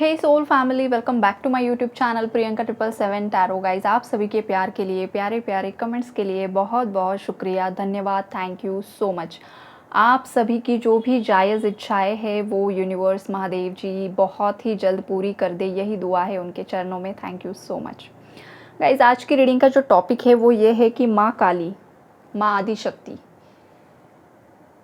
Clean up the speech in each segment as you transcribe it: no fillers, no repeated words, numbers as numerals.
Hey soul family, welcome back to my YouTube channel Priyanka 777 tarot. Guys, आप सभी के प्यार के लिए, प्यारे प्यारे कमेंट्स के लिए बहुत बहुत शुक्रिया, धन्यवाद, थैंक यू सो मच। आप सभी की जो भी जायज़ इच्छाएं हैं वो यूनिवर्स महादेव जी बहुत ही जल्द पूरी कर दे, यही दुआ है उनके चरणों में। Thank you so much. Guys, आज की रीडिंग का जो टॉपिक है वो ये है कि माँ काली, माँ आदिशक्ति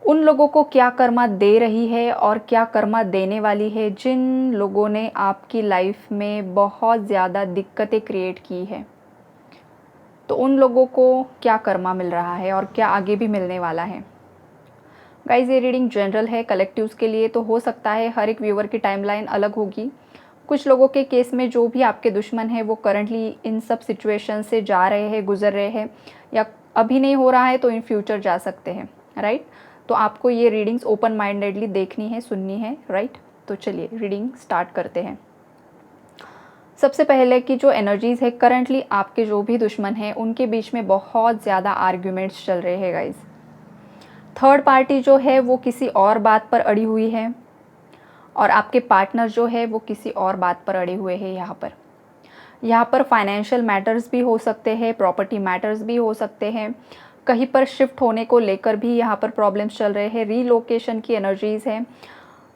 उन लोगों को क्या कर्मा दे रही है और क्या कर्मा देने वाली है जिन लोगों ने आपकी लाइफ में बहुत ज़्यादा दिक्कतें क्रिएट की है। तो उन लोगों को क्या कर्मा मिल रहा है और क्या आगे भी मिलने वाला है। गाइज, ये रीडिंग जनरल है, कलेक्टिव्स के लिए तो हो सकता है हर एक व्यूअर की टाइमलाइन अलग होगी। कुछ लोगों के केस में जो भी आपके दुश्मन हैं वो करंटली इन सब सिचुएशन से जा रहे हैं, गुजर रहे हैं, या अभी नहीं हो रहा है तो इन फ्यूचर जा सकते हैं, राइट। तो आपको ये रीडिंग्स ओपन माइंडेडली देखनी है, सुननी है, राइट। तो चलिए रीडिंग स्टार्ट करते हैं। सबसे पहले की जो एनर्जीज़ है, करंटली आपके जो भी दुश्मन हैं उनके बीच में बहुत ज़्यादा आर्ग्यूमेंट्स चल रहे हैं गाइज। थर्ड पार्टी जो है वो किसी और बात पर अड़ी हुई है और आपके पार्टनर जो है वो किसी और बात पर अड़े हुए हैं। यहाँ पर फाइनेंशियल मैटर्स भी हो सकते हैं, प्रॉपर्टी मैटर्स भी हो सकते हैं, कहीं पर शिफ्ट होने को लेकर भी यहाँ पर प्रॉब्लम्स चल रहे हैं, रीलोकेशन की एनर्जीज़ हैं।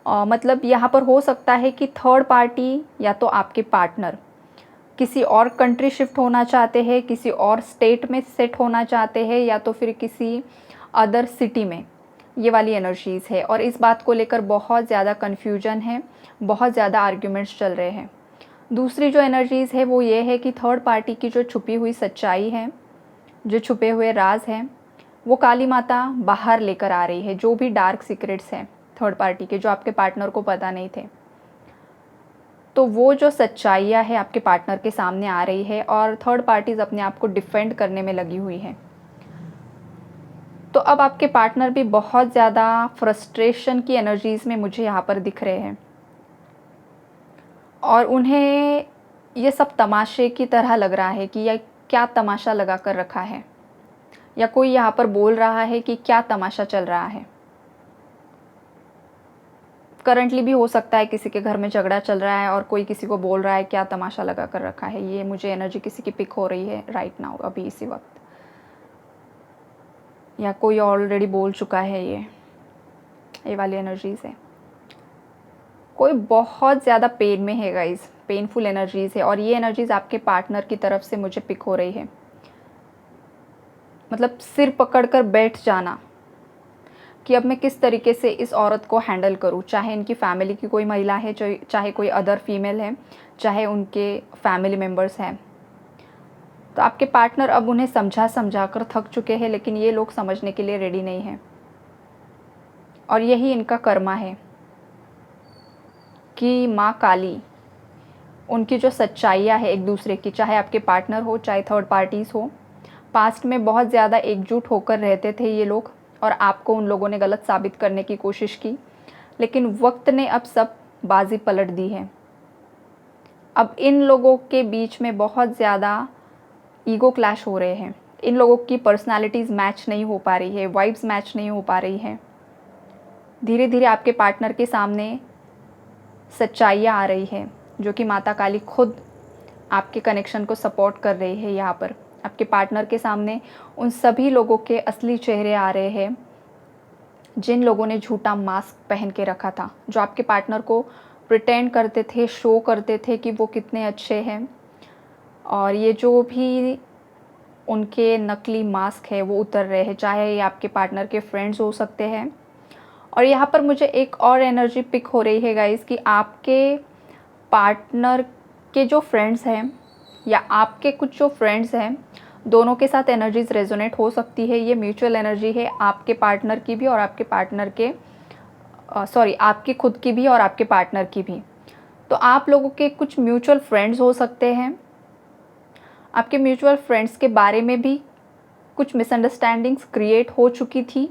मतलब यहाँ पर हो सकता है कि थर्ड पार्टी या तो आपके पार्टनर किसी और कंट्री शिफ्ट होना चाहते हैं, किसी और स्टेट में सेट होना चाहते हैं, या तो फिर किसी अदर सिटी में, ये वाली एनर्जीज़ है। और इस बात को लेकर बहुत ज़्यादा कन्फ्यूजन है, बहुत ज़्यादा आर्ग्यूमेंट्स चल रहे हैं। दूसरी जो एनर्जीज़ है वो ये है कि थर्ड पार्टी की जो छुपी हुई सच्चाई है, जो छुपे हुए राज हैं, वो काली माता बाहर लेकर आ रही है। जो भी डार्क सीक्रेट्स हैं थर्ड पार्टी के, जो आपके पार्टनर को पता नहीं थे, तो वो जो सच्चाइयाँ है आपके पार्टनर के सामने आ रही है और थर्ड पार्टीज़ अपने आप को डिफेंड करने में लगी हुई है। तो अब आपके पार्टनर भी बहुत ज़्यादा फ्रस्ट्रेशन की एनर्जीज़ में मुझे यहाँ पर दिख रहे हैं और उन्हें ये सब तमाशे की तरह लग रहा है कि यह क्या तमाशा लगा कर रखा है, या कोई यहाँ पर बोल रहा है कि क्या तमाशा चल रहा है। करंटली भी हो सकता है किसी के घर में झगड़ा चल रहा है और कोई किसी को बोल रहा है क्या तमाशा लगा कर रखा है। ये मुझे एनर्जी किसी की पिक हो रही है राइट नाउ, अभी इसी वक्त, या कोई ऑलरेडी बोल चुका है। ये वाली एनर्जीज़ है। कोई बहुत ज़्यादा पेन में है गाइज, पेनफुल एनर्जीज़ है और ये एनर्जीज़ आपके पार्टनर की तरफ से मुझे पिक हो रही है। मतलब सिर पकड़कर बैठ जाना कि अब मैं किस तरीके से इस औरत को हैंडल करूं, चाहे इनकी फैमिली की कोई महिला है, चाहे कोई अदर फीमेल है, चाहे उनके फैमिली मेम्बर्स हैं। तो आपके पार्टनर अब उन्हें समझा कर थक चुके हैं, लेकिन ये लोग समझने के लिए रेडी नहीं हैं और यही इनका कर्मा है कि माँ काली उनकी जो सच्चाइयाँ है एक दूसरे की, चाहे आपके पार्टनर हो चाहे थर्ड पार्टीज़ हो, पास्ट में बहुत ज़्यादा एकजुट होकर रहते थे ये लोग और आपको उन लोगों ने गलत साबित करने की कोशिश की, लेकिन वक्त ने अब सब बाजी पलट दी है। अब इन लोगों के बीच में बहुत ज़्यादा ईगो क्लैश हो रहे हैं। इन लोगों की पर्सनालिटीज़ मैच नहीं हो पा रही है, वाइब्स मैच नहीं हो पा रही हैं। धीरे धीरे आपके पार्टनर के सामने सच्चाइयाँ आ रही है जो कि माता काली खुद आपके कनेक्शन को सपोर्ट कर रही है। यहाँ पर आपके पार्टनर के सामने उन सभी लोगों के असली चेहरे आ रहे हैं जिन लोगों ने झूठा मास्क पहन के रखा था, जो आपके पार्टनर को प्रिटेंड करते थे, शो करते थे कि वो कितने अच्छे हैं। और ये जो भी उनके नकली मास्क है वो उतर रहे हैं, चाहे ये आपके पार्टनर के फ्रेंड्स हो सकते हैं। और यहाँ पर मुझे एक और एनर्जी पिक हो रही है गाइस कि आपके पार्टनर के जो फ्रेंड्स हैं या आपके कुछ जो फ्रेंड्स हैं, दोनों के साथ एनर्जीज रेजोनेट हो सकती है। ये म्यूचुअल एनर्जी है आपके पार्टनर की भी और आपके पार्टनर के आपकी खुद की भी और आपके पार्टनर की भी। तो आप लोगों के कुछ म्यूचुअल फ्रेंड्स हो सकते हैं, आपके म्यूचुअल फ्रेंड्स के बारे में भी कुछ मिसअंडरस्टैंडिंग्स क्रिएट हो चुकी थी,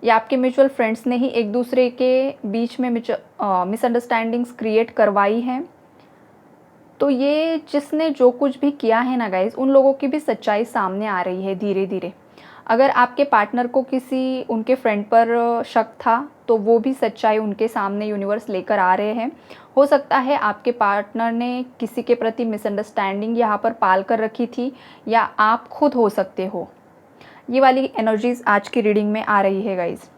या आपके म्यूचुअल फ्रेंड्स ने ही एक दूसरे के बीच में मिसअंडरस्टैंडिंग्स क्रिएट करवाई हैं। तो ये जिसने जो कुछ भी किया है ना गाइज, उन लोगों की भी सच्चाई सामने आ रही है धीरे धीरे। अगर आपके पार्टनर को किसी उनके फ्रेंड पर शक था तो वो भी सच्चाई उनके सामने यूनिवर्स लेकर आ रहे हैं। हो सकता है आपके पार्टनर ने किसी के प्रति मिसअंडरस्टैंडिंग यहाँ पर पाल कर रखी थी, या आप खुद हो सकते हो। ये वाली एनर्जीज़ आज की रीडिंग में आ रही है गाइज़।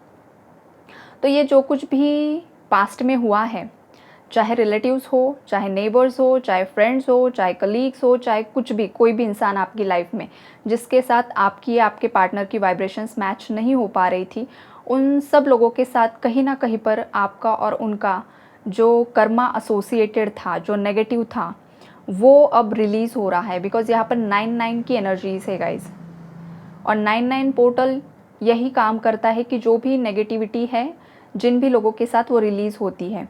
तो ये जो कुछ भी पास्ट में हुआ है, चाहे रिलेटिव्स हो, चाहे नेबर्स हो, चाहे फ्रेंड्स हो, चाहे कलीग्स हो, चाहे कुछ भी, कोई भी इंसान आपकी लाइफ में जिसके साथ आपकी या आपके पार्टनर की वाइब्रेशंस मैच नहीं हो पा रही थी, उन सब लोगों के साथ कहीं ना कहीं पर आपका और उनका जो कर्मा एसोसिएटेड था, जो नेगेटिव था, वो अब रिलीज़ हो रहा है। बिकॉज यहाँ पर 9 की एनर्जीज है गाइज, और 9 पोर्टल यही काम करता है कि जो भी नेगेटिविटी है जिन भी लोगों के साथ, वो रिलीज़ होती है।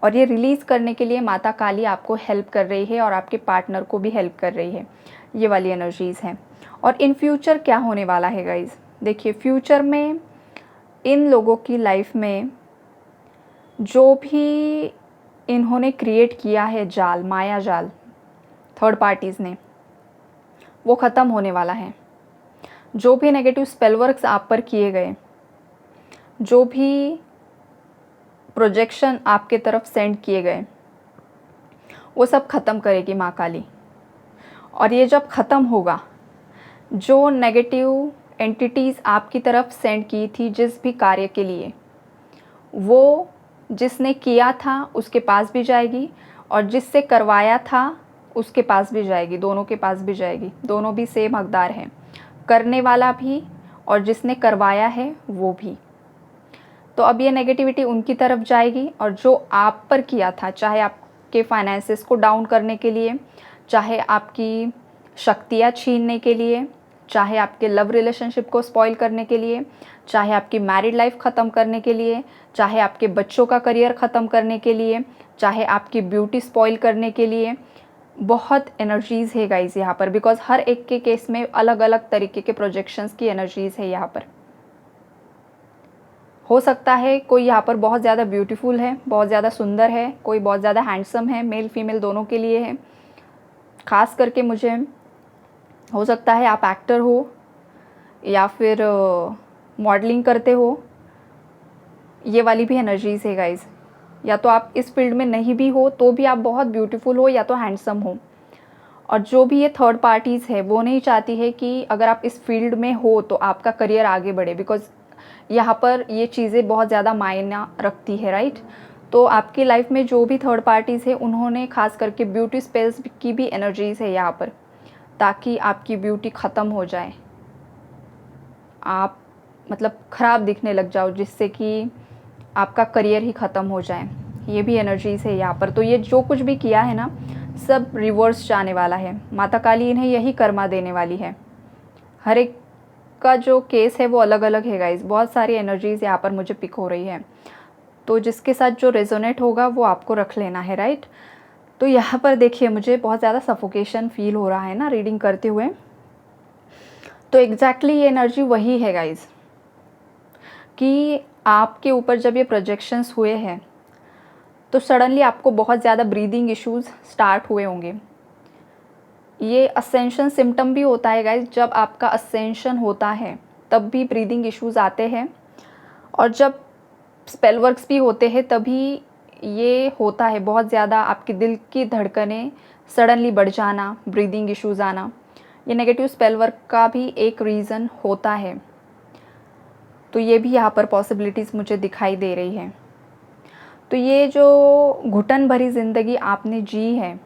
और ये रिलीज़ करने के लिए माता काली आपको हेल्प कर रही है और आपके पार्टनर को भी हेल्प कर रही है। ये वाली एनर्जीज़ हैं। और इन फ्यूचर क्या होने वाला है गाइज़, देखिए फ्यूचर में इन लोगों की लाइफ में जो भी इन्होंने क्रिएट किया है जाल, माया जाल, थर्ड पार्टीज़ ने, वो ख़त्म होने वाला है। जो भी नेगेटिव स्पेल वर्क्स आप पर किए गए, जो भी प्रोजेक्शन आपके तरफ सेंड किए गए, वो सब ख़त्म करेगी माँ काली। और ये जब ख़त्म होगा, जो नेगेटिव एंटिटीज़ आपकी तरफ सेंड की थी जिस भी कार्य के लिए, वो जिसने किया था उसके पास भी जाएगी, और जिससे करवाया था उसके पास भी जाएगी, दोनों के पास भी जाएगी। दोनों भी सेम हकदार हैं, करने वाला भी और जिसने करवाया है वो भी। तो अब ये नेगेटिविटी उनकी तरफ जाएगी, और जो आप पर किया था, चाहे आपके फाइनेंसेस को डाउन करने के लिए, चाहे आपकी शक्तियाँ छीनने के लिए, चाहे आपके लव रिलेशनशिप को स्पॉइल करने के लिए, चाहे आपकी मैरिड लाइफ ख़त्म करने के लिए, चाहे आपके बच्चों का करियर ख़त्म करने के लिए, चाहे आपकी ब्यूटी स्पॉइल करने के लिए, बहुत एनर्जीज़ है गाइज़ यहाँ पर। बिकॉज हर एक के केस में अलग अलग तरीके के प्रोजेक्शंस की एनर्जीज़ है यहाँ पर। हो सकता है कोई यहाँ पर बहुत ज़्यादा ब्यूटीफुल है, बहुत ज़्यादा सुंदर है, कोई बहुत ज़्यादा हैंडसम है, मेल फीमेल दोनों के लिए है। ख़ास करके मुझे हो सकता है आप एक्टर हो या फिर मॉडलिंग करते हो, ये वाली भी एनर्जीज़ है गाइज़। या तो आप इस फील्ड में नहीं भी हो तो भी आप बहुत ब्यूटीफुल हो या तो हैंडसम हो। और जो भी ये थर्ड पार्टीज़ है वो नहीं चाहती है कि अगर आप इस फील्ड में हो तो आपका करियर आगे बढ़े, बिकॉज यहाँ पर ये चीज़ें बहुत ज़्यादा मायना रखती है, राइट। तो आपकी लाइफ में जो भी थर्ड पार्टीज़ है उन्होंने खास करके ब्यूटी स्पेल्स की भी एनर्जीज़ है यहाँ पर, ताकि आपकी ब्यूटी ख़त्म हो जाए, आप मतलब ख़राब दिखने लग जाओ, जिससे कि आपका करियर ही ख़त्म हो जाए। ये भी एनर्जीज़ है यहाँ पर। तो ये जो कुछ भी किया है ना, सब रिवर्स जाने वाला है। माता काली इन्हें यही कर्मा देने वाली है। हर एक का जो केस है वो अलग अलग है गाइज। बहुत सारी एनर्जीज़ यहाँ पर मुझे पिक हो रही है, तो जिसके साथ जो रेजोनेट होगा वो आपको रख लेना है, राइट। तो यहाँ पर देखिए मुझे बहुत ज़्यादा सफोकेशन फील हो रहा है ना रीडिंग करते हुए। तो एग्जैक्टली ये एनर्जी वही है गाइज, कि आपके ऊपर जब ये प्रोजेक्शंस हुए हैं तो सडनली आपको बहुत ज़्यादा ब्रीदिंग इश्यूज़ स्टार्ट हुए होंगे। ये असेंशन सिम्टम भी होता है गाइज, जब आपका असेंशन होता है तब भी ब्रीदिंग इश्यूज़ आते हैं, और जब स्पेल वर्क्स भी होते हैं तभी ये होता है। बहुत ज़्यादा आपके दिल की धड़कनें सडनली बढ़ जाना, ब्रीदिंग इश्यूज़ आना, ये नेगेटिव स्पेल वर्क का भी एक रीज़न होता है। तो ये भी यहाँ पर पॉसिबिलिटीज़ मुझे दिखाई दे रही है। तो ये जो घुटन भरी ज़िंदगी आपने जी है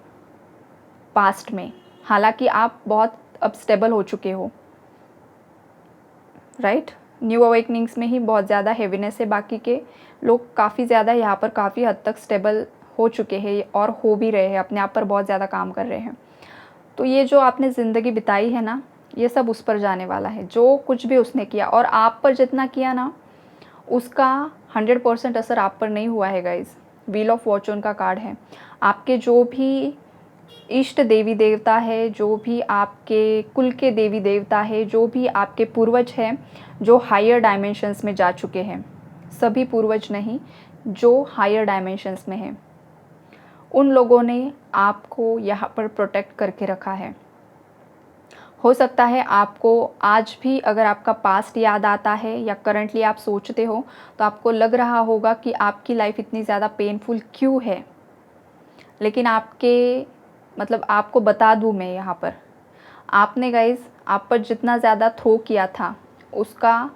पास्ट में, हालांकि आप बहुत अब स्टेबल हो चुके हो, राइट। न्यू अवेकनिंग्स में ही बहुत ज़्यादा हेवीनेस है, बाकी के लोग काफ़ी ज़्यादा यहाँ पर काफ़ी हद तक स्टेबल हो चुके हैं और हो भी रहे हैं, अपने आप पर बहुत ज़्यादा काम कर रहे हैं। तो ये जो आपने ज़िंदगी बिताई है ना, ये सब उस पर जाने वाला है, जो कुछ भी उसने किया। और आप पर जितना किया ना, उसका 100% असर आप पर नहीं हुआ है गाइज़। व्हील ऑफ फॉर्चून का कार्ड है। आपके जो भी इष्ट देवी देवता है, जो भी आपके कुल के देवी देवता है, जो भी आपके पूर्वज हैं जो हायर डायमेंशंस में जा चुके हैं, सभी पूर्वज नहीं, जो हायर डायमेंशंस में हैं, उन लोगों ने आपको यहाँ पर प्रोटेक्ट करके रखा है। हो सकता है आपको आज भी अगर आपका पास्ट याद आता है या करंटली आप सोचते हो तो आपको लग रहा होगा कि आपकी लाइफ इतनी ज़्यादा पेनफुल क्यों है। लेकिन मतलब आपको बता दूँ मैं यहाँ पर, आपने गाइज़ आप पर जितना ज़्यादा थ्रो किया था उसका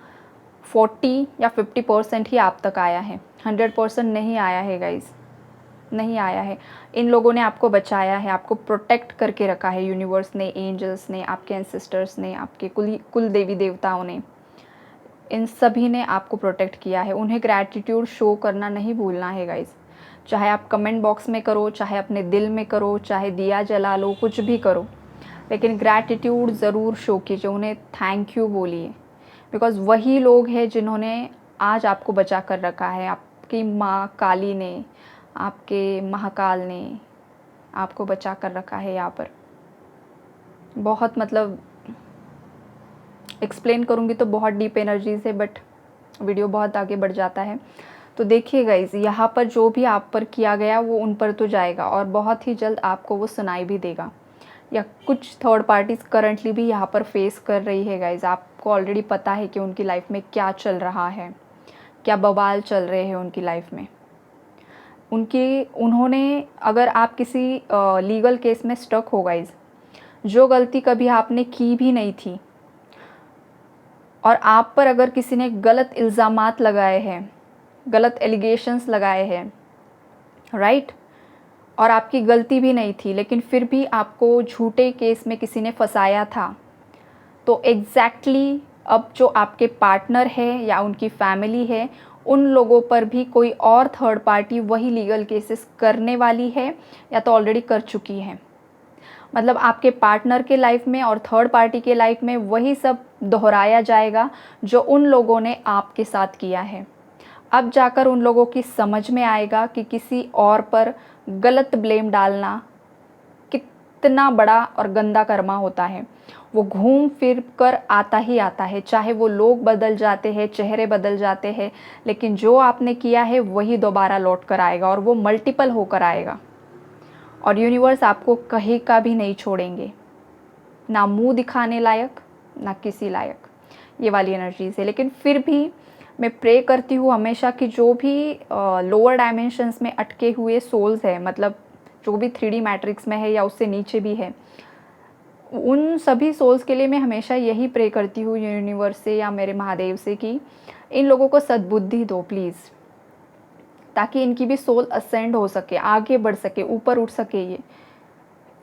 40 या 50% ही आप तक आया है, 100% नहीं आया है गाइज़, नहीं आया है। इन लोगों ने आपको बचाया है, आपको प्रोटेक्ट करके रखा है, यूनिवर्स ने, एंजल्स ने, आपके एंसेस्टर्स ने, आपके कुल देवी देवताओं ने, इन सभी ने आपको प्रोटेक्ट किया है। उन्हें ग्रैटिट्यूड शो करना नहीं भूलना है गाइज़। चाहे आप कमेंट बॉक्स में करो, चाहे अपने दिल में करो, चाहे दिया जला लो, कुछ भी करो, लेकिन ग्रैटिट्यूड ज़रूर शो कीजिए, उन्हें थैंक यू बोलिए। बिकॉज़ वही लोग हैं जिन्होंने आज आपको बचा कर रखा है। आपकी माँ काली ने, आपके महाकाल ने आपको बचा कर रखा है यहाँ पर। बहुत मतलब एक्सप्लेन करूँगी तो बहुत डीप एनर्जीज़ है, बट वीडियो बहुत आगे बढ़ जाता है। तो देखिए गाइज़, यहाँ पर जो भी आप पर किया गया वो उन पर तो जाएगा और बहुत ही जल्द आपको वो सुनाई भी देगा। या कुछ थर्ड पार्टीज़ करंटली भी यहाँ पर फेस कर रही है गाइज़। आपको ऑलरेडी पता है कि उनकी लाइफ में क्या चल रहा है, क्या बवाल चल रहे हैं उनकी लाइफ में। उन्होंने अगर आप किसी लीगल केस में स्टक हो गाइज़, जो गलती कभी आपने की भी नहीं थी और आप पर अगर किसी ने गलत इल्ज़ामात लगाए हैं, गलत एलिगेशंस लगाए हैं, राइट, और आपकी गलती भी नहीं थी, लेकिन फिर भी आपको झूठे केस में किसी ने फंसाया था, तो एग्जैक्टली अब जो आपके पार्टनर है या उनकी फैमिली है, उन लोगों पर भी कोई और थर्ड पार्टी वही लीगल केसेस करने वाली है या तो ऑलरेडी कर चुकी है। मतलब आपके पार्टनर के लाइफ में और थर्ड पार्टी के लाइफ में वही सब दोहराया जाएगा जो उन लोगों ने आपके साथ किया है। अब जाकर उन लोगों की समझ में आएगा कि किसी और पर गलत ब्लेम डालना कितना बड़ा और गंदा कर्मा होता है। वो घूम फिर कर आता ही आता है, चाहे वो लोग बदल जाते हैं, चेहरे बदल जाते हैं, लेकिन जो आपने किया है वही दोबारा लौट कर आएगा और वो मल्टीपल होकर आएगा। और यूनिवर्स आपको कहीं का भी नहीं छोड़ेंगे, ना मुंह दिखाने लायक, ना किसी लायक, ये वाली एनर्जी से। लेकिन फिर भी मैं प्रे करती हूँ हमेशा कि जो भी लोअर डायमेंशंस में अटके हुए सोल्स है, मतलब जो भी 3D मैट्रिक्स में है या उससे नीचे भी है, उन सभी सोल्स के लिए मैं हमेशा यही प्रे करती हूँ यूनिवर्स से या मेरे महादेव से कि इन लोगों को सद्बुद्धि दो प्लीज़, ताकि इनकी भी सोल असेंड हो सके, आगे बढ़ सके, ऊपर उठ सके।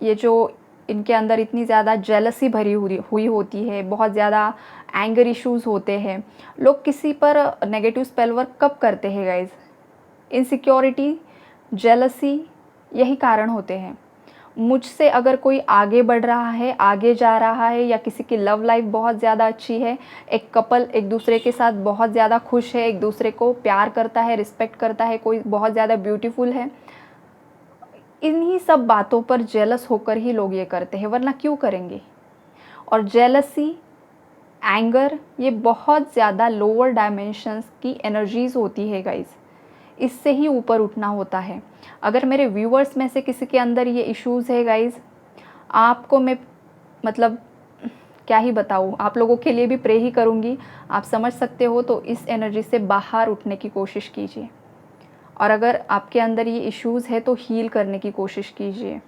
ये जो इनके अंदर इतनी ज़्यादा जेलसी भरी हुई होती है, बहुत ज़्यादा एंगर इश्यूज़ होते हैं। लोग किसी पर नेगेटिव स्पेल वर्क कब करते हैं गाइज? इनसिक्योरिटी, जेलसी, यही कारण होते हैं। मुझसे अगर कोई आगे बढ़ रहा है, आगे जा रहा है, या किसी की लव लाइफ बहुत ज़्यादा अच्छी है, एक कपल एक दूसरे के साथ बहुत ज़्यादा खुश है, एक दूसरे को प्यार करता है, रिस्पेक्ट करता है, कोई बहुत ज़्यादा ब्यूटीफुल है, इन्हीं सब बातों पर जेलस होकर ही लोग ये करते हैं, वरना क्यों करेंगे? और जेलसी, एंगर, ये बहुत ज़्यादा लोअर डायमेंशंस की एनर्जीज़ होती है गाइज़। इससे ही ऊपर उठना होता है। अगर मेरे व्यूअर्स में से किसी के अंदर ये इश्यूज़ है गाइज़, आपको मैं मतलब क्या ही बताऊँ, आप लोगों के लिए भी प्रे ही करूँगी। आप समझ सकते हो तो इस एनर्जी से बाहर उठने की कोशिश कीजिए, और अगर आपके अंदर ये इश्यूज़ है तो हील करने की कोशिश कीजिए।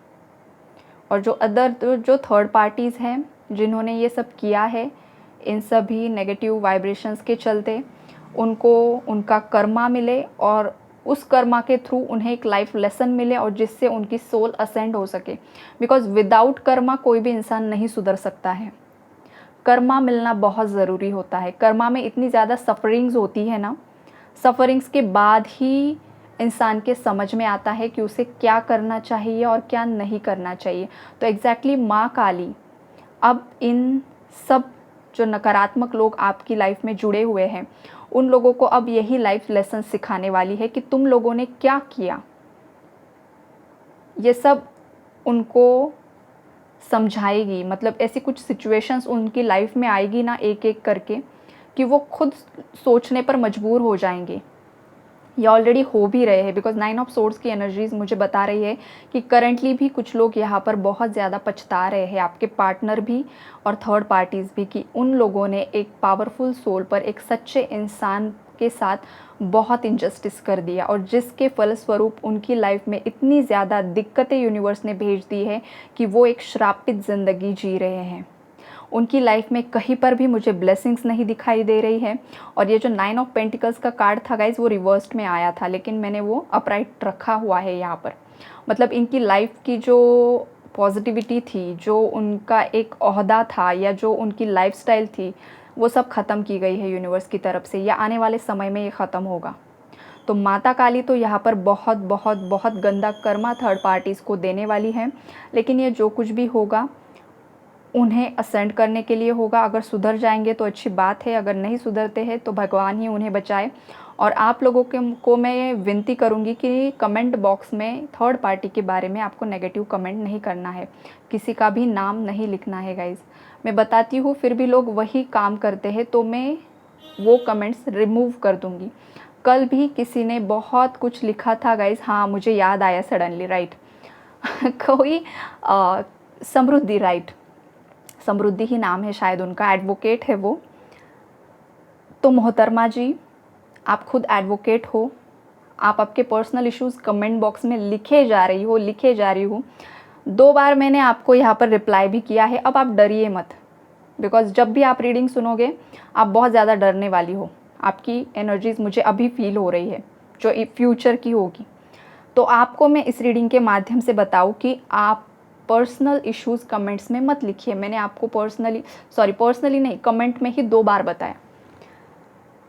और जो थर्ड पार्टीज़ हैं जिन्होंने ये सब किया है, इन सभी नेगेटिव वाइब्रेशंस के चलते उनको उनका कर्मा मिले और उस कर्मा के थ्रू उन्हें एक लाइफ लेसन मिले और जिससे उनकी सोल असेंड हो सके। बिकॉज़ विदाउट कर्मा कोई भी इंसान नहीं सुधर सकता है। कर्मा मिलना बहुत ज़रूरी होता है। कर्मा में इतनी ज़्यादा सफ़रिंग्स होती है ना, सफ़रिंग्स के बाद ही इंसान के समझ में आता है कि उसे क्या करना चाहिए और क्या नहीं करना चाहिए। तो एग्जैक्टली माँ काली अब इन सब जो नकारात्मक लोग आपकी लाइफ में जुड़े हुए हैं, उन लोगों को अब यही लाइफ लेसन सिखाने वाली है कि तुम लोगों ने क्या किया। ये सब उनको समझाएगी, मतलब ऐसी कुछ सिचुएशंस उनकी लाइफ में आएगी ना एक एक करके, कि वो खुद सोचने पर मजबूर हो जाएंगे। या ऑलरेडी हो भी रहे हैं, बिकॉज 9 ऑफ सोर्ड्स की एनर्जीज मुझे बता रही है कि करंटली भी कुछ लोग यहाँ पर बहुत ज़्यादा पछता रहे हैं, आपके पार्टनर भी और थर्ड पार्टीज़ भी, कि उन लोगों ने एक पावरफुल सोल पर, एक सच्चे इंसान के साथ बहुत इनजस्टिस कर दिया, और जिसके फलस्वरूप उनकी लाइफ में इतनी ज़्यादा दिक्कतें यूनिवर्स ने भेज दी है कि वो एक श्रापित ज़िंदगी जी रहे हैं। उनकी लाइफ में कहीं पर भी मुझे ब्लेसिंग्स नहीं दिखाई दे रही है। और ये जो 9 ऑफ पेंटिकल्स का कार्ड था गाइज, वो रिवर्स्ड में आया था, लेकिन मैंने वो अपराइट रखा हुआ है यहाँ पर। मतलब इनकी लाइफ की जो पॉजिटिविटी थी, जो उनका एक ओहदा था, या जो उनकी लाइफस्टाइल थी, वो सब ख़त्म की गई है यूनिवर्स की तरफ से, या आने वाले समय में ये ख़त्म होगा। तो माता काली तो यहाँ पर बहुत बहुत बहुत गंदा कर्मा थर्ड पार्टीज़ को देने वाली है, लेकिन ये जो कुछ भी होगा उन्हें असेंड करने के लिए होगा। अगर सुधर जाएंगे तो अच्छी बात है, अगर नहीं सुधरते हैं तो भगवान ही उन्हें बचाए। और आप लोगों को मैं ये विनती करूंगी कि कमेंट बॉक्स में थर्ड पार्टी के बारे में आपको नेगेटिव कमेंट नहीं करना है, किसी का भी नाम नहीं लिखना है गाइज़। मैं बताती हूँ, फिर भी लोग वही काम करते हैं, तो मैं वो कमेंट्स रिमूव कर दूँगी। कल भी किसी ने बहुत कुछ लिखा था गाइज़, हाँ मुझे याद आया सडनली, राइट कोई समृद्धि, राइट, समृद्धि ही नाम है शायद उनका, एडवोकेट है वो। तो मोहतरमा जी, आप खुद एडवोकेट हो, आप आपके पर्सनल इश्यूज़ कमेंट बॉक्स में लिखे जा रही हो। 2 बार मैंने आपको यहाँ पर रिप्लाई भी किया है। अब आप डरिए मत, बिकॉज़ जब भी आप रीडिंग सुनोगे आप बहुत ज़्यादा डरने वाली हो। आपकी एनर्जीज़ मुझे अभी फील हो रही है, जो फ्यूचर की होगी। तो आपको मैं इस रीडिंग के माध्यम से बताऊँ कि आप पर्सनल इश्यूज़ कमेंट्स में मत लिखिए। मैंने आपको पर्सनली नहीं, कमेंट में ही 2 बार बताया।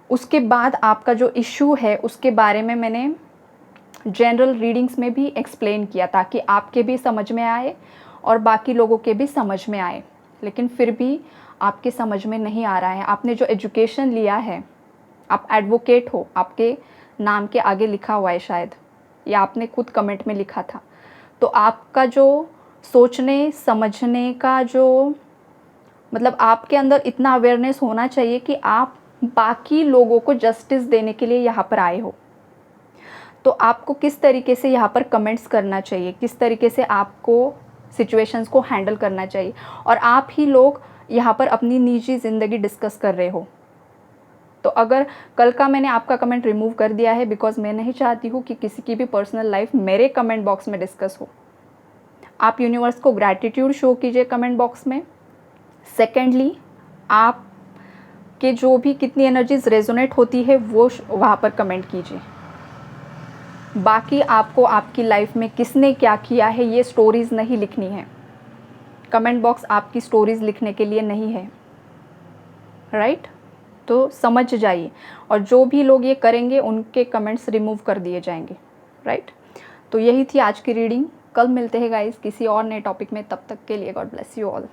उसके बाद आपका जो इश्यू है उसके बारे में मैंने जनरल रीडिंग्स में भी एक्सप्लेन किया, ताकि आपके भी समझ में आए और बाकी लोगों के भी समझ में आए। लेकिन फिर भी आपके समझ में नहीं आ रहा है। आपने जो एजुकेशन लिया है, आप एडवोकेट हो, आपके नाम के आगे लिखा हुआ है शायद, या आपने खुद कमेंट में लिखा था। तो आपका जो सोचने समझने का जो मतलब आपके अंदर इतना अवेयरनेस होना चाहिए कि आप बाकी लोगों को जस्टिस देने के लिए यहाँ पर आए हो। तो आपको किस तरीके से यहाँ पर कमेंट्स करना चाहिए, किस तरीके से आपको सिचुएशंस को हैंडल करना चाहिए, और आप ही लोग यहाँ पर अपनी निजी ज़िंदगी डिस्कस कर रहे हो। तो अगर कल का मैंने आपका कमेंट रिमूव कर दिया है, बिकॉज मैं नहीं चाहती हूँ कि किसी की भी पर्सनल लाइफ मेरे कमेंट बॉक्स में डिस्कस हो। आप यूनिवर्स को ग्रैटिट्यूड शो कीजिए कमेंट बॉक्स में। सेकेंडली, आप के जो भी कितनी एनर्जीज रेजोनेट होती है वो वहाँ पर कमेंट कीजिए। बाकी आपको आपकी लाइफ में किसने क्या किया है ये स्टोरीज़ नहीं लिखनी है। कमेंट बॉक्स आपकी स्टोरीज़ लिखने के लिए नहीं है, राइट? तो समझ जाइए, और जो भी लोग ये करेंगे उनके कमेंट्स रिमूव कर दिए जाएंगे, राइट? तो यही थी आज की रीडिंग। कल मिलते हैं गाइस किसी और नए टॉपिक में, तब तक के लिए गॉड ब्लेस यू ऑल।